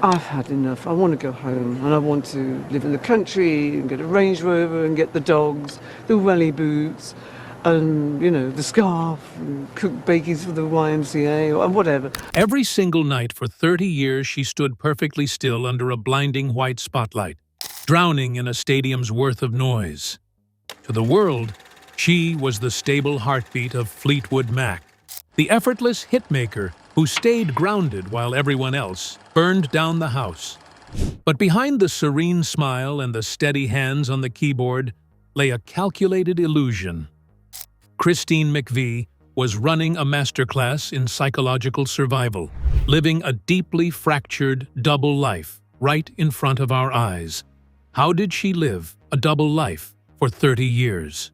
I've had enough. I want to go home and I want to live in the country and get a Range Rover and get the dogs, the welly boots, and, the scarf, and cook bakies for the YMCA or whatever. Every single night for 30 years she stood perfectly still under a blinding white spotlight, drowning in a stadium's worth of noise. To the world, she was the stable heartbeat of Fleetwood Mac, the effortless hitmaker who stayed grounded while everyone else burned down the house. But behind the serene smile and the steady hands on the keyboard lay a calculated illusion. Christine McVie was running a masterclass in psychological survival, living a deeply fractured double life right in front of our eyes. How did she live a double life for 30 years?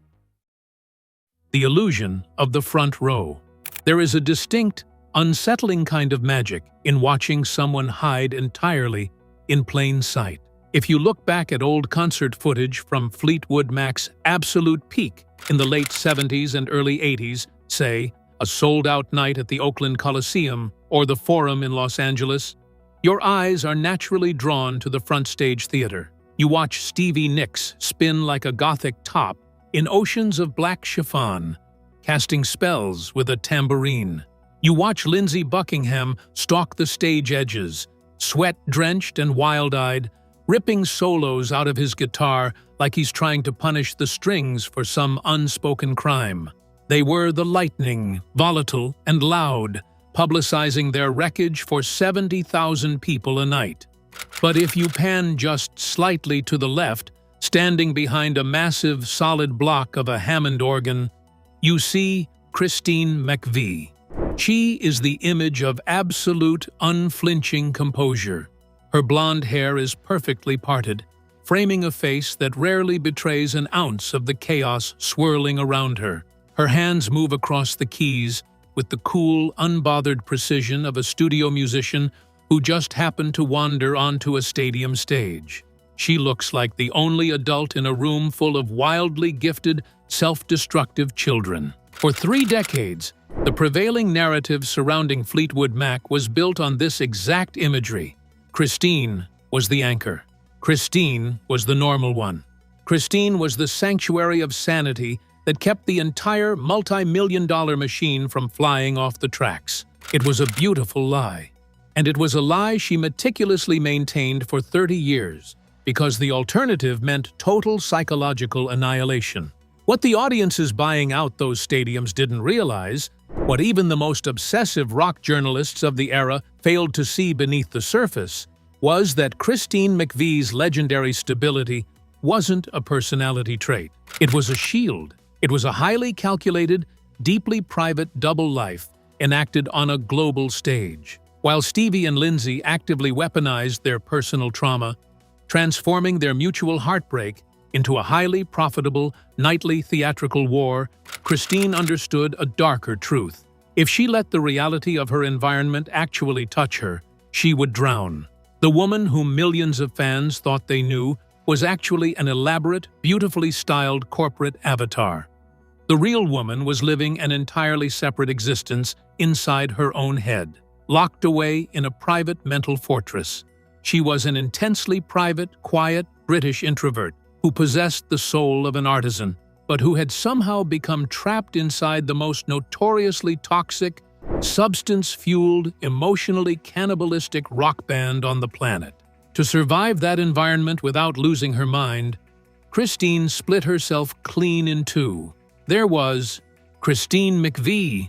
The illusion of the front row. There is a distinct, unsettling kind of magic in watching someone hide entirely in plain sight. If you look back at old concert footage from Fleetwood Mac's absolute peak in the late 70s and early 80s, say, a sold-out night at the Oakland Coliseum or the Forum in Los Angeles, your eyes are naturally drawn to the front stage theater. You watch Stevie Nicks spin like a gothic top in oceans of black chiffon, casting spells with a tambourine. You watch Lindsey Buckingham stalk the stage edges, sweat-drenched and wild-eyed, ripping solos out of his guitar like he's trying to punish the strings for some unspoken crime. They were the lightning, volatile and loud, publicizing their wreckage for 70,000 people a night. But if you pan just slightly to the left, standing behind a massive solid block of a Hammond organ, you see Christine McVie. She is the image of absolute, unflinching composure. Her blonde hair is perfectly parted, framing a face that rarely betrays an ounce of the chaos swirling around her. Her hands move across the keys with the cool, unbothered precision of a studio musician who just happened to wander onto a stadium stage. She looks like the only adult in a room full of wildly gifted, self-destructive children. For 3 decades, the prevailing narrative surrounding Fleetwood Mac was built on this exact imagery. Christine was the anchor. Christine was the normal one. Christine was the sanctuary of sanity that kept the entire multi-million-dollar machine from flying off the tracks. It was a beautiful lie. And it was a lie she meticulously maintained for 30 years, because the alternative meant total psychological annihilation. What the audiences buying out those stadiums didn't realize, what even the most obsessive rock journalists of the era failed to see beneath the surface, was that Christine McVie's legendary stability wasn't a personality trait. It was a shield. It was a highly calculated, deeply private double life enacted on a global stage. While Stevie and Lindsey actively weaponized their personal trauma, transforming their mutual heartbreak into a highly profitable, nightly theatrical war, Christine understood a darker truth. If she let the reality of her environment actually touch her, she would drown. The woman whom millions of fans thought they knew was actually an elaborate, beautifully styled corporate avatar. The real woman was living an entirely separate existence inside her own head, locked away in a private mental fortress. She was an intensely private, quiet British introvert who possessed the soul of an artisan, but who had somehow become trapped inside the most notoriously toxic, substance-fueled, emotionally cannibalistic rock band on the planet. To survive that environment without losing her mind, Christine split herself clean in two. There was Christine McVie,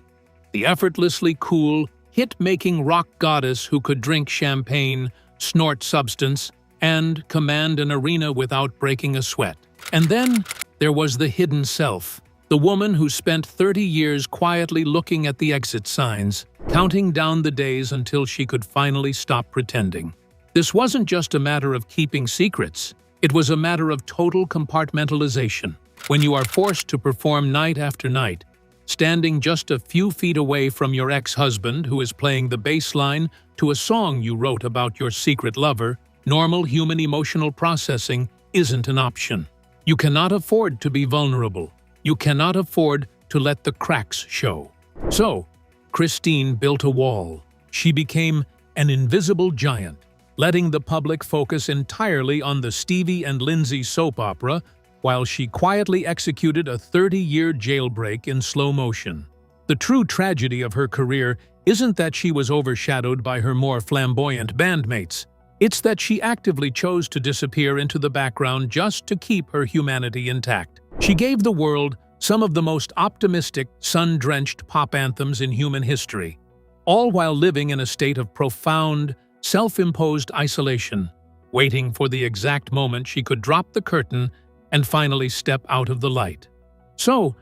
the effortlessly cool, hit-making rock goddess who could drink champagne, snort substance, and command an arena without breaking a sweat. And then there was the hidden self, the woman who spent 30 years quietly looking at the exit signs, counting down the days until she could finally stop pretending. This wasn't just a matter of keeping secrets. It was a matter of total compartmentalization. When you are forced to perform night after night, standing just a few feet away from your ex-husband who is playing the bass line to a song you wrote about your secret lover, normal human emotional processing isn't an option. You cannot afford to be vulnerable. You cannot afford to let the cracks show. So, Christine built a wall. She became an invisible giant, letting the public focus entirely on the Stevie and Lindsay soap opera while she quietly executed a 30-year jailbreak in slow motion. The true tragedy of her career isn't that she was overshadowed by her more flamboyant bandmates. It's that she actively chose to disappear into the background just to keep her humanity intact. She gave the world some of the most optimistic, sun-drenched pop anthems in human history, all while living in a state of profound, self-imposed isolation, waiting for the exact moment she could drop the curtain and finally step out of the light. So,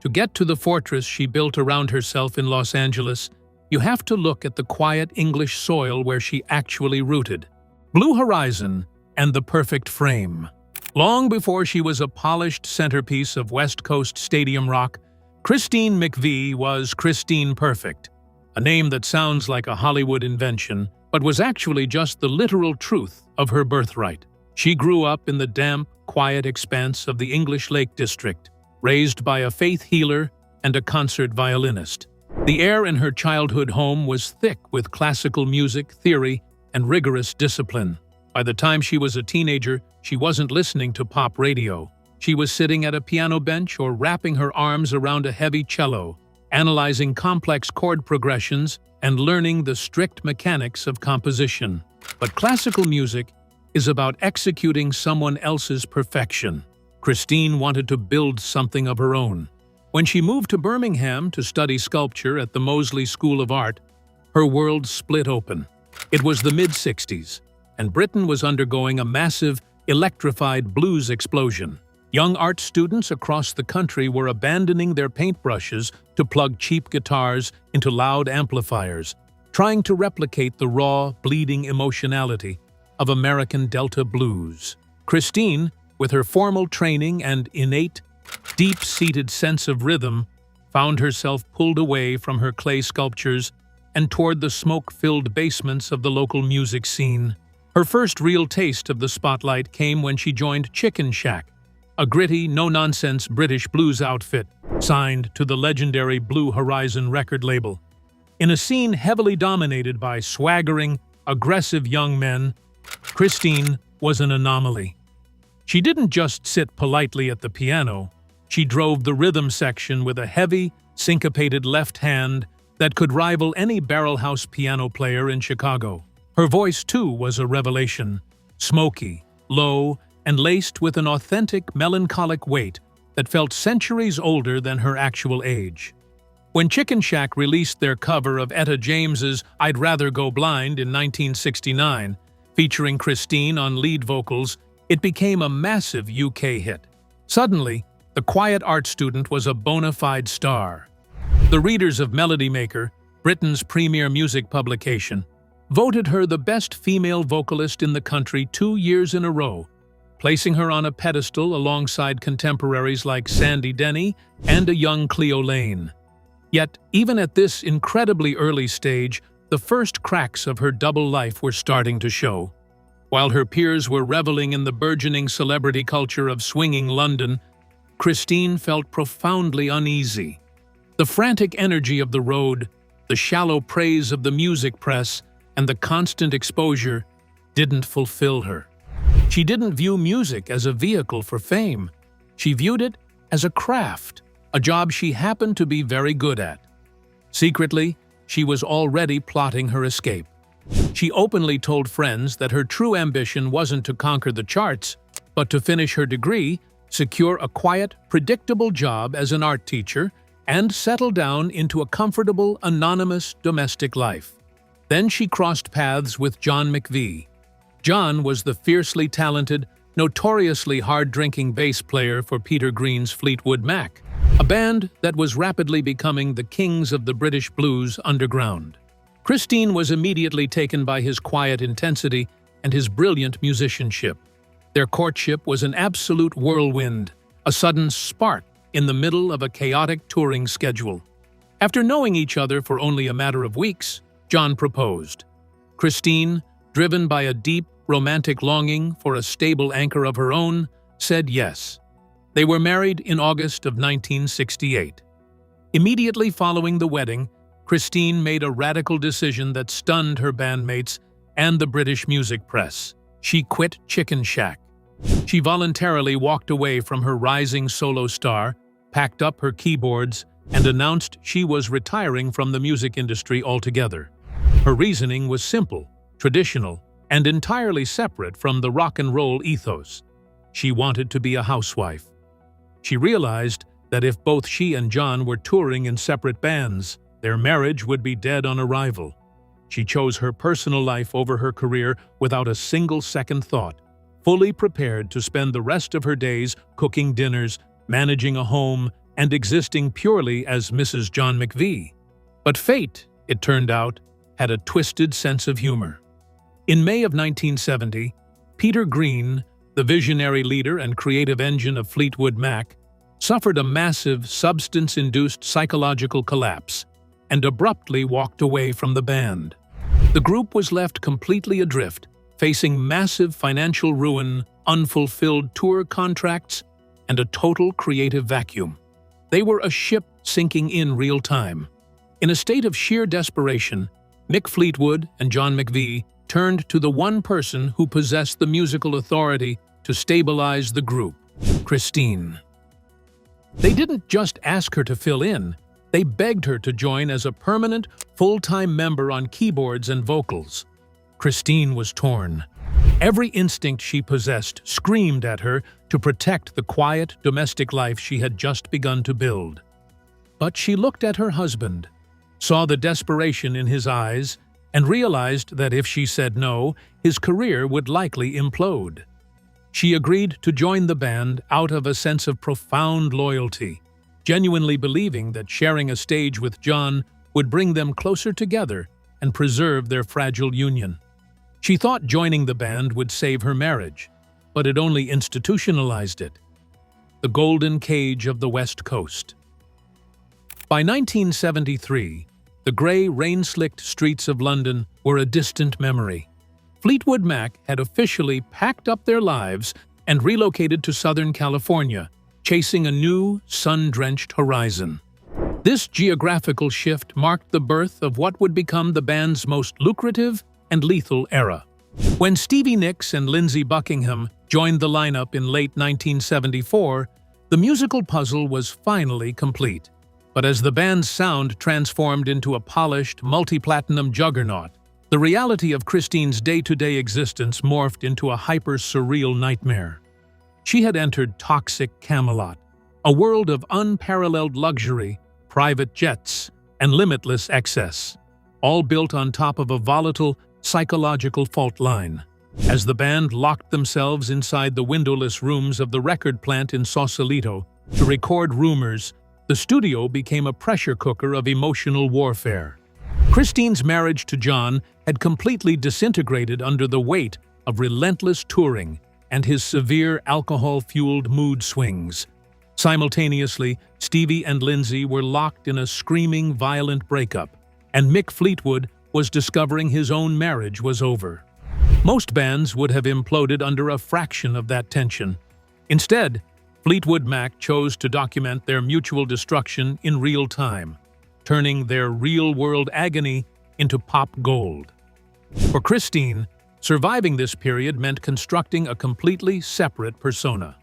to get to the fortress she built around herself in Los Angeles, you have to look at the quiet English soil where she actually rooted. Blue Horizon and the perfect frame. Long before she was a polished centerpiece of West Coast stadium rock, Christine McVie was Christine Perfect, a name that sounds like a Hollywood invention, but was actually just the literal truth of her birthright. She grew up in the damp, quiet expanse of the English Lake District, raised by a faith healer and a concert violinist. The air in her childhood home was thick with classical music, theory, and rigorous discipline. By the time she was a teenager, she wasn't listening to pop radio. She was sitting at a piano bench or wrapping her arms around a heavy cello, analyzing complex chord progressions and learning the strict mechanics of composition. But classical music is about executing someone else's perfection. Christine wanted to build something of her own. When she moved to Birmingham to study sculpture at the Moseley School of Art, her world split open. It was the mid-60s, and Britain was undergoing a massive, electrified blues explosion. Young art students across the country were abandoning their paintbrushes to plug cheap guitars into loud amplifiers, trying to replicate the raw, bleeding emotionality of American Delta blues. Christine, with her formal training and innate, deep-seated sense of rhythm, found herself pulled away from her clay sculptures and toward the smoke-filled basements of the local music scene. Her first real taste of the spotlight came when she joined Chicken Shack, a gritty, no-nonsense British blues outfit signed to the legendary Blue Horizon record label. In a scene heavily dominated by swaggering, aggressive young men, Christine was an anomaly. She didn't just sit politely at the piano, she drove the rhythm section with a heavy, syncopated left hand that could rival any barrelhouse piano player in Chicago. Her voice, too, was a revelation, smoky, low, and laced with an authentic, melancholic weight that felt centuries older than her actual age. When Chicken Shack released their cover of Etta James's I'd Rather Go Blind in 1969, featuring Christine on lead vocals, it became a massive UK hit. Suddenly, the quiet art student was a bona fide star. The readers of Melody Maker, Britain's premier music publication, voted her the best female vocalist in the country 2 years in a row, placing her on a pedestal alongside contemporaries like Sandy Denny and a young Cleo Lane. Yet, even at this incredibly early stage, the first cracks of her double life were starting to show. While her peers were reveling in the burgeoning celebrity culture of swinging London, Christine felt profoundly uneasy. The frantic energy of the road, the shallow praise of the music press, and the constant exposure didn't fulfill her. She didn't view music as a vehicle for fame. She viewed it as a craft, a job she happened to be very good at. Secretly, she was already plotting her escape. She openly told friends that her true ambition wasn't to conquer the charts, but to finish her degree, secure a quiet, predictable job as an art teacher, and settle down into a comfortable, anonymous domestic life. Then she crossed paths with John McVie. John was the fiercely talented, notoriously hard-drinking bass player for Peter Green's Fleetwood Mac, a band that was rapidly becoming the kings of the British blues underground. Christine was immediately taken by his quiet intensity and his brilliant musicianship. Their courtship was an absolute whirlwind, a sudden spark in the middle of a chaotic touring schedule. After knowing each other for only a matter of weeks, John proposed. Christine, driven by a deep, romantic longing for a stable anchor of her own, said yes. They were married in August of 1968. Immediately following the wedding, Christine made a radical decision that stunned her bandmates and the British music press. She quit Chicken Shack. She voluntarily walked away from her rising solo star, packed up her keyboards, and announced she was retiring from the music industry altogether. Her reasoning was simple, traditional, and entirely separate from the rock and roll ethos. She wanted to be a housewife. She realized that if both she and John were touring in separate bands, their marriage would be dead on arrival. She chose her personal life over her career without a single second thought, fully prepared to spend the rest of her days cooking dinners, managing a home, and existing purely as Mrs. John McVie. But fate, it turned out, had a twisted sense of humor. In May of 1970, Peter Green, the visionary leader and creative engine of Fleetwood Mac, suffered a massive, substance-induced psychological collapse and abruptly walked away from the band. The group was left completely adrift, facing massive financial ruin, unfulfilled tour contracts, and a total creative vacuum. They were a ship sinking in real time. In a state of sheer desperation, Mick Fleetwood and John McVie turned to the one person who possessed the musical authority to stabilize the group, Christine. They didn't just ask her to fill in, they begged her to join as a permanent, full-time member on keyboards and vocals. Christine was torn. Every instinct she possessed screamed at her to protect the quiet, domestic life she had just begun to build. But she looked at her husband, saw the desperation in his eyes, and realized that if she said no, his career would likely implode. She agreed to join the band out of a sense of profound loyalty, genuinely believing that sharing a stage with John would bring them closer together and preserve their fragile union. She thought joining the band would save her marriage, but it only institutionalized it. The golden cage of the West Coast. By 1973, the grey, rain-slicked streets of London were a distant memory. Fleetwood Mac had officially packed up their lives and relocated to Southern California, chasing a new, sun-drenched horizon. This geographical shift marked the birth of what would become the band's most lucrative and lethal era. When Stevie Nicks and Lindsey Buckingham joined the lineup in late 1974, the musical puzzle was finally complete. But as the band's sound transformed into a polished, multi-platinum juggernaut, the reality of Christine's day-to-day existence morphed into a hyper-surreal nightmare. She had entered toxic Camelot, a world of unparalleled luxury, private jets, and limitless excess, all built on top of a volatile, psychological fault line. As the band locked themselves inside the windowless rooms of the record plant in Sausalito to record Rumors, the studio became a pressure cooker of emotional warfare. Christine's marriage to John had completely disintegrated under the weight of relentless touring and his severe alcohol-fueled mood swings. Simultaneously, Stevie and Lindsey were locked in a screaming, violent breakup, and Mick Fleetwood was discovering his own marriage was over. Most bands would have imploded under a fraction of that tension. Instead, Fleetwood Mac chose to document their mutual destruction in real time, turning their real-world agony into pop gold. For Christine, surviving this period meant constructing a completely separate persona.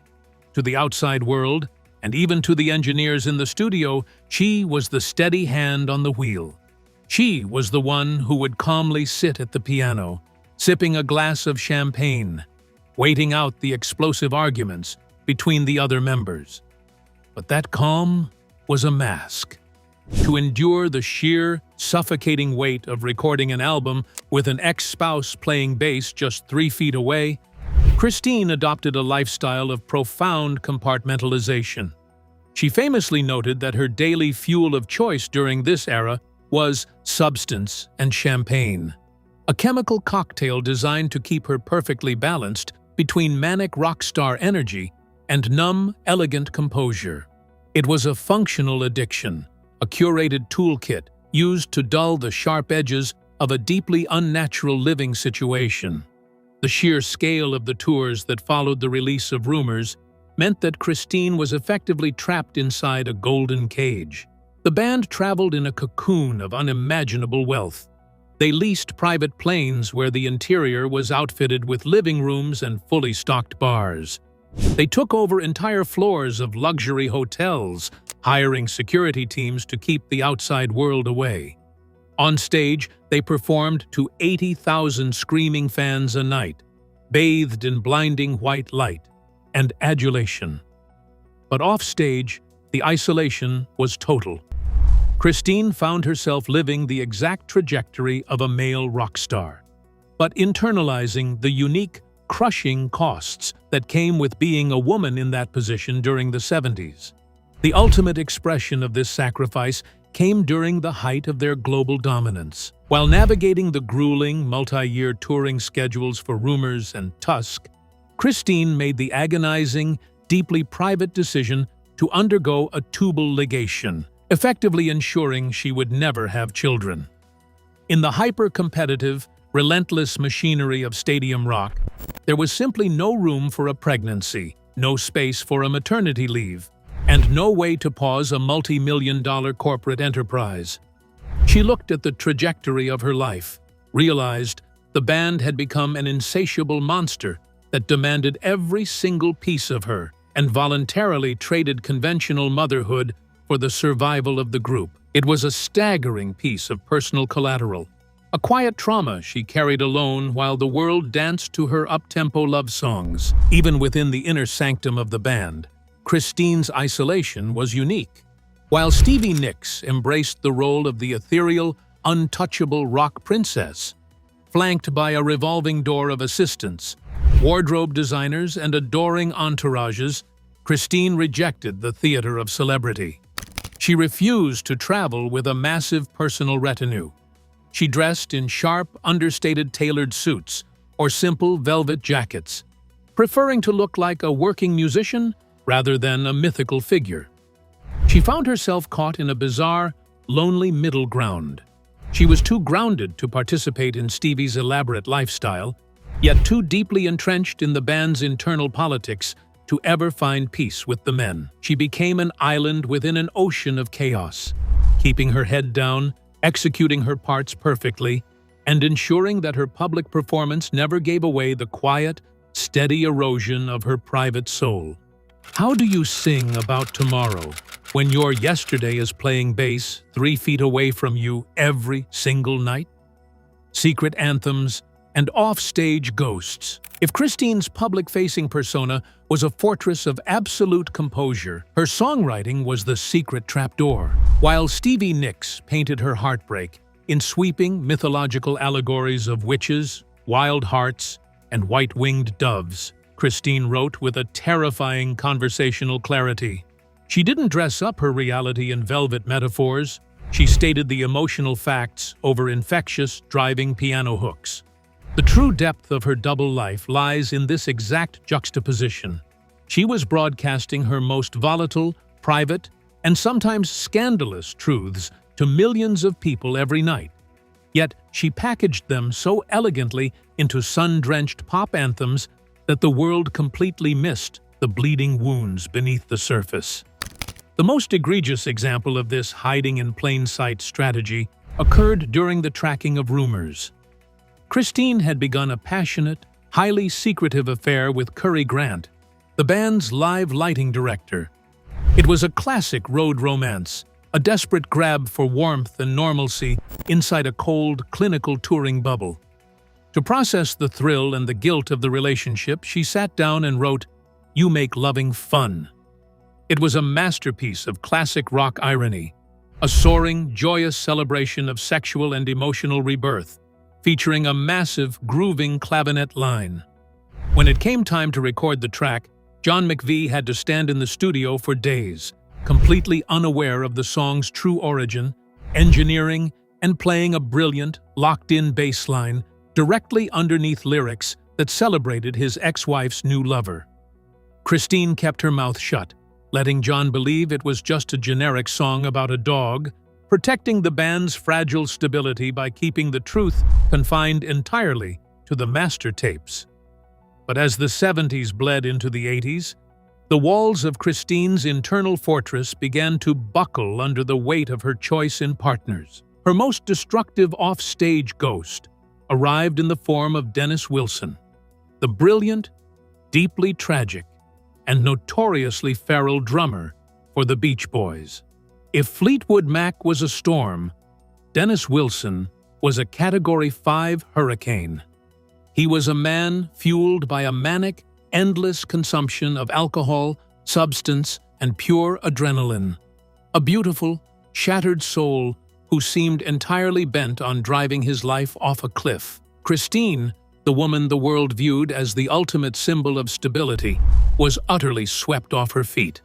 To the outside world, and even to the engineers in the studio, she was the steady hand on the wheel. She was the one who would calmly sit at the piano, sipping a glass of champagne, waiting out the explosive arguments between the other members. But that calm was a mask. To endure the sheer, suffocating weight of recording an album with an ex-spouse playing bass just 3 feet away, Christine adopted a lifestyle of profound compartmentalization. She famously noted that her daily fuel of choice during this era was substance and champagne, a chemical cocktail designed to keep her perfectly balanced between manic rock star energy and numb, elegant composure. It was a functional addiction, a curated toolkit used to dull the sharp edges of a deeply unnatural living situation. The sheer scale of the tours that followed the release of Rumors meant that Christine was effectively trapped inside a golden cage. The band traveled in a cocoon of unimaginable wealth, They leased private planes where the interior was outfitted with living rooms and fully stocked bars. They took over entire floors of luxury hotels, hiring security teams to keep the outside world away. On stage, they performed to 80,000 screaming fans a night, bathed in blinding white light and adulation. But off-stage, the isolation was total. Christine found herself living the exact trajectory of a male rock star, but internalizing the unique, crushing costs that came with being a woman in that position during the 70s. The ultimate expression of this sacrifice came during the height of their global dominance. While navigating the grueling, multi-year touring schedules for Rumors and Tusk, Christine made the agonizing, deeply private decision to undergo a tubal ligation, effectively ensuring she would never have children. In the hyper-competitive, relentless machinery of stadium rock, there was simply no room for a pregnancy, no space for a maternity leave, and no way to pause a multi-million-dollar corporate enterprise. She looked at the trajectory of her life, realized the band had become an insatiable monster that demanded every single piece of her, and voluntarily traded conventional motherhood for the survival of the group. It was a staggering piece of personal collateral, a quiet trauma she carried alone while the world danced to her up-tempo love songs. Even within the inner sanctum of the band, Christine's isolation was unique. While Stevie Nicks embraced the role of the ethereal, untouchable rock princess, flanked by a revolving door of assistants, wardrobe designers, and adoring entourages, Christine rejected the theater of celebrity. She refused to travel with a massive personal retinue. She dressed in sharp, understated tailored suits or simple velvet jackets, preferring to look like a working musician rather than a mythical figure. She found herself caught in a bizarre, lonely middle ground. She was too grounded to participate in Stevie's elaborate lifestyle, yet too deeply entrenched in the band's internal politics to ever find peace with the men. She became an island within an ocean of chaos, keeping her head down, executing her parts perfectly, and ensuring that her public performance never gave away the quiet, steady erosion of her private soul. How do you sing about tomorrow when your yesterday is playing bass 3 feet away from you every single night? Secret anthems and off-stage ghosts. If Christine's public-facing persona was a fortress of absolute composure, her songwriting was the secret trapdoor. While Stevie Nicks painted her heartbreak in sweeping mythological allegories of witches, wild hearts, and white-winged doves, Christine wrote with a terrifying conversational clarity. She didn't dress up her reality in velvet metaphors. She stated the emotional facts over infectious, driving piano hooks. The true depth of her double life lies in this exact juxtaposition. She was broadcasting her most volatile, private, and sometimes scandalous truths to millions of people every night. Yet she packaged them so elegantly into sun-drenched pop anthems that the world completely missed the bleeding wounds beneath the surface. The most egregious example of this hiding-in-plain-sight strategy occurred during the tracking of Rumors. Christine had begun a passionate, highly secretive affair with Curry Grant, the band's live lighting director. It was a classic road romance, a desperate grab for warmth and normalcy inside a cold, clinical touring bubble. To process the thrill and the guilt of the relationship, she sat down and wrote, "You Make Loving Fun." It was a masterpiece of classic rock irony, a soaring, joyous celebration of sexual and emotional rebirth, featuring a massive, grooving clavinet line. When it came time to record the track, John McVie had to stand in the studio for days, completely unaware of the song's true origin, engineering, and playing a brilliant, locked-in bass line directly underneath lyrics that celebrated his ex-wife's new lover. Christine kept her mouth shut, letting John believe it was just a generic song about a dog, protecting the band's fragile stability by keeping the truth confined entirely to the master tapes. But as the 70s bled into the 80s, the walls of Christine's internal fortress began to buckle under the weight of her choice in partners. Her most destructive off-stage ghost arrived in the form of Dennis Wilson, the brilliant, deeply tragic, and notoriously feral drummer for the Beach Boys. If Fleetwood Mac was a storm, Dennis Wilson was a Category 5 hurricane. He was a man fueled by a manic, endless consumption of alcohol, substance, and pure adrenaline. A beautiful, shattered soul who seemed entirely bent on driving his life off a cliff. Christine, the woman the world viewed as the ultimate symbol of stability, was utterly swept off her feet.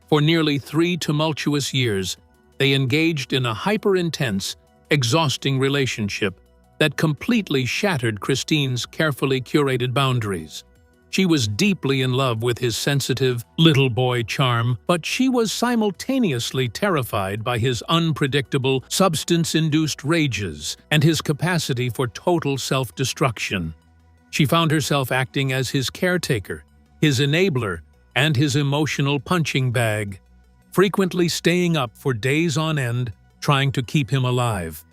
For nearly 3 tumultuous years, they engaged in a hyper-intense, exhausting relationship that completely shattered Christine's carefully curated boundaries. She was deeply in love with his sensitive, little boy charm, but she was simultaneously terrified by his unpredictable, substance-induced rages and his capacity for total self-destruction. She found herself acting as his caretaker, his enabler, and his emotional punching bag, frequently staying up for days on end, trying to keep him alive.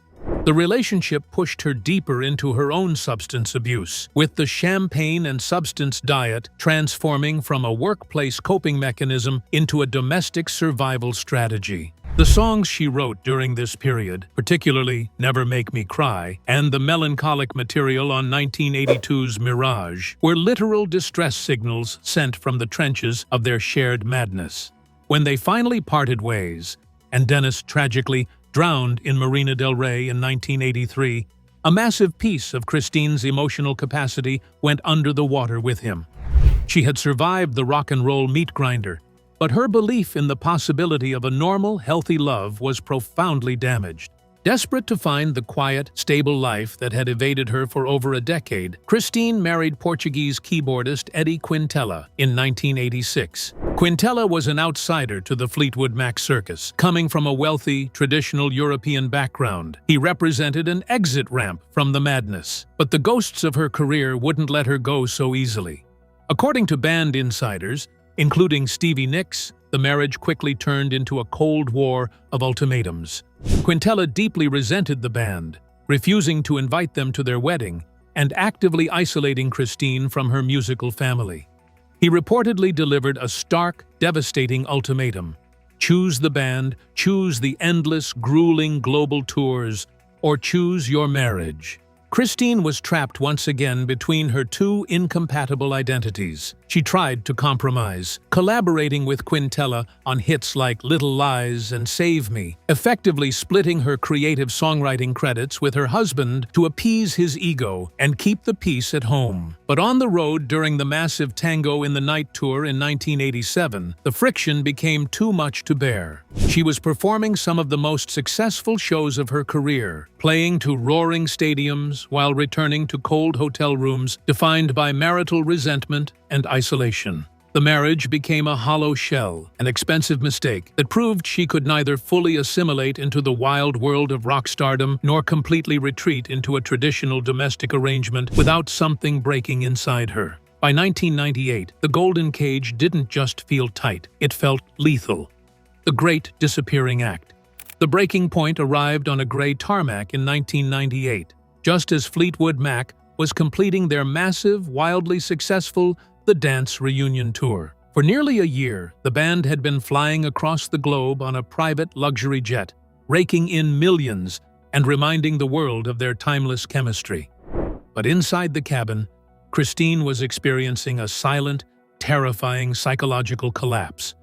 The relationship pushed her deeper into her own substance abuse, with the champagne and substance diet transforming from a workplace coping mechanism into a domestic survival strategy. The songs she wrote during this period, particularly Never Make Me Cry and the melancholic material on 1982's Mirage, were literal distress signals sent from the trenches of their shared madness. When they finally parted ways, and Dennis tragically drowned in Marina del Rey in 1983, a massive piece of Christine's emotional capacity went under the water with him. She had survived the rock and roll meat grinder, but her belief in the possibility of a normal, healthy love was profoundly damaged. Desperate to find the quiet, stable life that had evaded her for over a decade, Christine married Portuguese keyboardist Eddie Quintela in 1986. Quintela was an outsider to the Fleetwood Mac circus, coming from a wealthy, traditional European background. He represented an exit ramp from the madness, but the ghosts of her career wouldn't let her go so easily. According to band insiders, including Stevie Nicks, the marriage quickly turned into a cold war of ultimatums. Quintela deeply resented the band, refusing to invite them to their wedding and actively isolating Christine from her musical family. He reportedly delivered a stark, devastating ultimatum: choose the band, choose the endless, grueling global tours, or choose your marriage. Christine was trapped once again between her two incompatible identities. She tried to compromise, collaborating with Quintela on hits like Little Lies and Save Me, effectively splitting her creative songwriting credits with her husband to appease his ego and keep the peace at home. But on the road during the massive Tango in the Night tour in 1987, the friction became too much to bear. She was performing some of the most successful shows of her career, playing to roaring stadiums while returning to cold hotel rooms defined by marital resentment and isolation. The marriage became a hollow shell, an expensive mistake that proved she could neither fully assimilate into the wild world of rock stardom nor completely retreat into a traditional domestic arrangement without something breaking inside her. By 1998, the Golden Cage didn't just feel tight, it felt lethal. The Great Disappearing Act. The breaking point arrived on a gray tarmac in 1998, just as Fleetwood Mac was completing their massive, wildly successful The Dance Reunion Tour. For nearly a year, the band had been flying across the globe on a private luxury jet, raking in millions and reminding the world of their timeless chemistry. But inside the cabin, Christine was experiencing a silent, terrifying psychological collapse.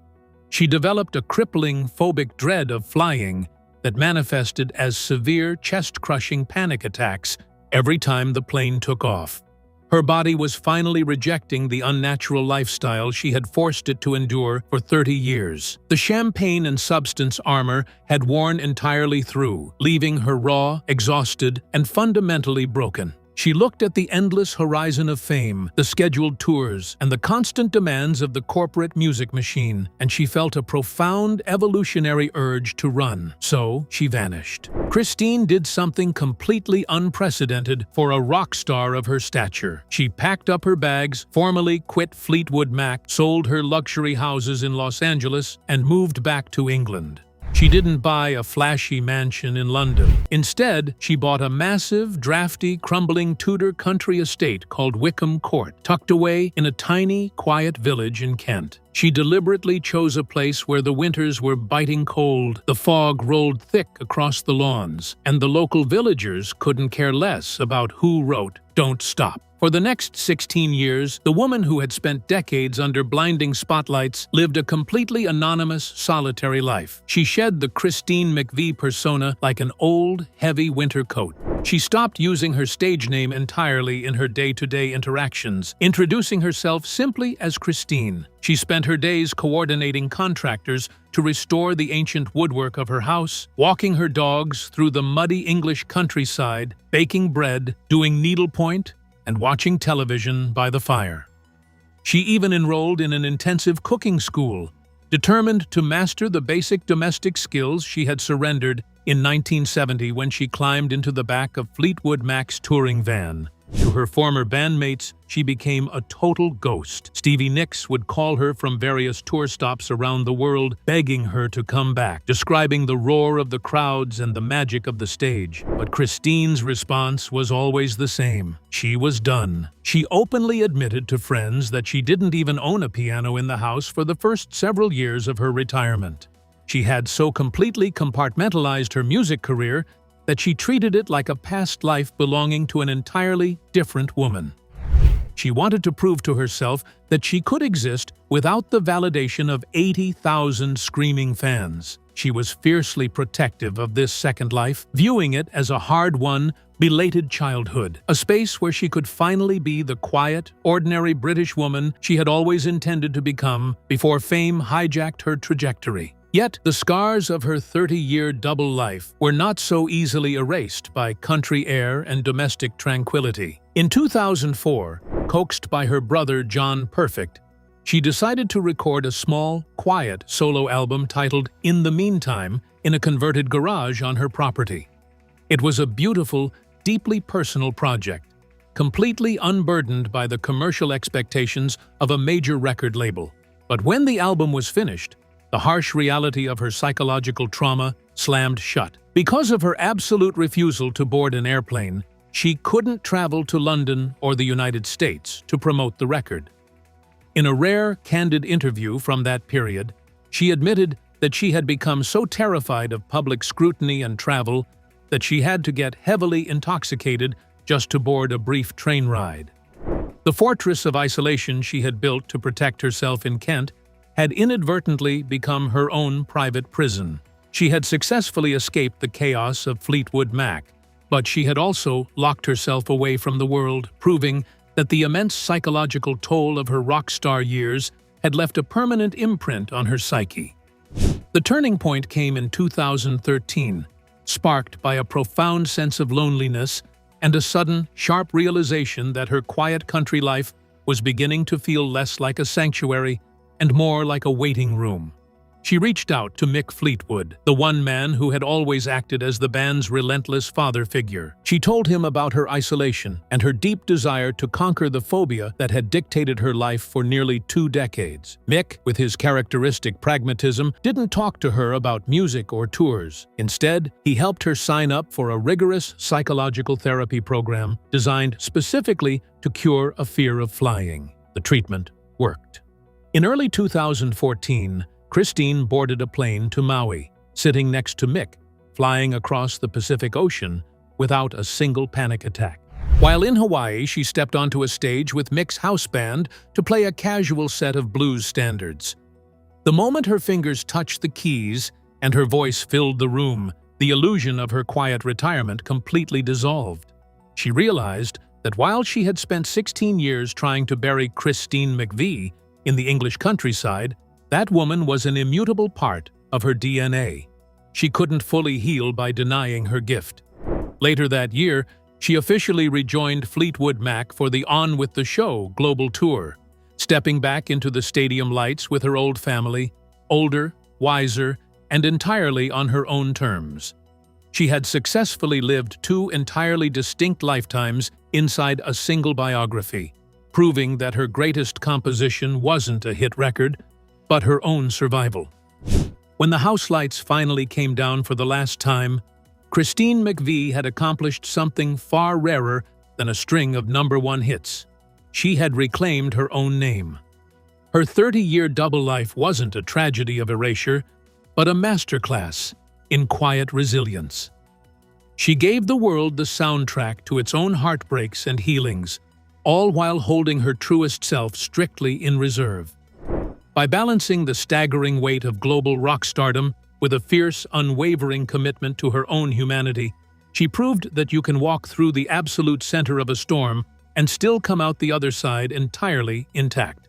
She developed a crippling, phobic dread of flying that manifested as severe, chest-crushing panic attacks every time the plane took off. Her body was finally rejecting the unnatural lifestyle she had forced it to endure for 30 years. The champagne and substance armor had worn entirely through, leaving her raw, exhausted, and fundamentally broken. She looked at the endless horizon of fame, the scheduled tours, and the constant demands of the corporate music machine, and she felt a profound evolutionary urge to run. So, she vanished. Christine did something completely unprecedented for a rock star of her stature. She packed up her bags, formally quit Fleetwood Mac, sold her luxury houses in Los Angeles, and moved back to England. She didn't buy a flashy mansion in London. Instead, she bought a massive, drafty, crumbling Tudor country estate called Wickham Court, tucked away in a tiny, quiet village in Kent. She deliberately chose a place where the winters were biting cold, the fog rolled thick across the lawns, and the local villagers couldn't care less about who wrote "Don't Stop." For the next 16 years, the woman who had spent decades under blinding spotlights lived a completely anonymous, solitary life. She shed the Christine McVie persona like an old, heavy winter coat. She stopped using her stage name entirely in her day-to-day interactions, introducing herself simply as Christine. She spent her days coordinating contractors to restore the ancient woodwork of her house, walking her dogs through the muddy English countryside, baking bread, doing needlepoint, and watching television by the fire. She even enrolled in an intensive cooking school, determined to master the basic domestic skills she had surrendered in 1970 when she climbed into the back of Fleetwood Mac's touring van. To her former bandmates, she became a total ghost. Stevie Nicks would call her from various tour stops around the world, begging her to come back, describing the roar of the crowds and the magic of the stage. But Christine's response was always the same. She was done. She openly admitted to friends that she didn't even own a piano in the house for the first several years of her retirement. She had so completely compartmentalized her music career that she treated it like a past life belonging to an entirely different woman. She wanted to prove to herself that she could exist without the validation of 80,000 screaming fans. She was fiercely protective of this second life, viewing it as a hard-won, belated childhood, a space where she could finally be the quiet, ordinary British woman she had always intended to become before fame hijacked her trajectory. Yet, the scars of her 30-year double life were not so easily erased by country air and domestic tranquility. In 2004, coaxed by her brother John Perfect, she decided to record a small, quiet solo album titled "In the Meantime" in a converted garage on her property. It was a beautiful, deeply personal project, completely unburdened by the commercial expectations of a major record label. But when the album was finished, the harsh reality of her psychological trauma slammed shut. Because of her absolute refusal to board an airplane, she couldn't travel to London or the United States to promote the record. In a rare, candid interview from that period, she admitted that she had become so terrified of public scrutiny and travel that she had to get heavily intoxicated just to board a brief train ride. The fortress of isolation she had built to protect herself in Kent had inadvertently become her own private prison. She had successfully escaped the chaos of Fleetwood Mac, but she had also locked herself away from the world, proving that the immense psychological toll of her rock star years had left a permanent imprint on her psyche. The turning point came in 2013, sparked by a profound sense of loneliness and a sudden, sharp realization that her quiet country life was beginning to feel less like a sanctuary and more like a waiting room. She reached out to Mick Fleetwood, the one man who had always acted as the band's relentless father figure. She told him about her isolation and her deep desire to conquer the phobia that had dictated her life for nearly 2 decades. Mick, with his characteristic pragmatism, didn't talk to her about music or tours. Instead, he helped her sign up for a rigorous psychological therapy program designed specifically to cure a fear of flying. The treatment worked. In early 2014, Christine boarded a plane to Maui, sitting next to Mick, flying across the Pacific Ocean without a single panic attack. While in Hawaii, she stepped onto a stage with Mick's house band to play a casual set of blues standards. The moment her fingers touched the keys and her voice filled the room, the illusion of her quiet retirement completely dissolved. She realized that while she had spent 16 years trying to bury Christine McVie in the English countryside, that woman was an immutable part of her DNA. She couldn't fully heal by denying her gift. Later that year, she officially rejoined Fleetwood Mac for the On With the Show global tour, stepping back into the stadium lights with her old family, older, wiser, and entirely on her own terms. She had successfully lived 2 entirely distinct lifetimes inside a single biography, proving that her greatest composition wasn't a hit record, but her own survival. When the house lights finally came down for the last time, Christine McVie had accomplished something far rarer than a string of #1 hits. She had reclaimed her own name. Her 30-year double life wasn't a tragedy of erasure, but a masterclass in quiet resilience. She gave the world the soundtrack to its own heartbreaks and healings, all while holding her truest self strictly in reserve. By balancing the staggering weight of global rock stardom with a fierce, unwavering commitment to her own humanity, she proved that you can walk through the absolute center of a storm and still come out the other side entirely intact.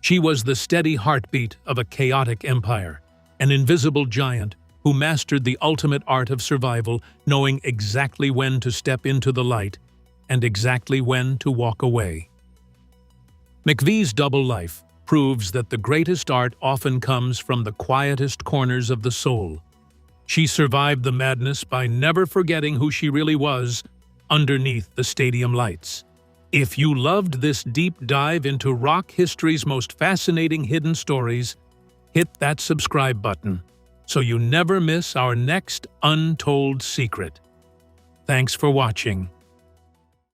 She was the steady heartbeat of a chaotic empire, an invisible giant who mastered the ultimate art of survival, knowing exactly when to step into the light and exactly when to walk away. McVie's double life proves that the greatest art often comes from the quietest corners of the soul. She survived the madness by never forgetting who she really was underneath the stadium lights. If you loved this deep dive into rock history's most fascinating hidden stories, hit that subscribe button so you never miss our next untold secret. Thanks for watching.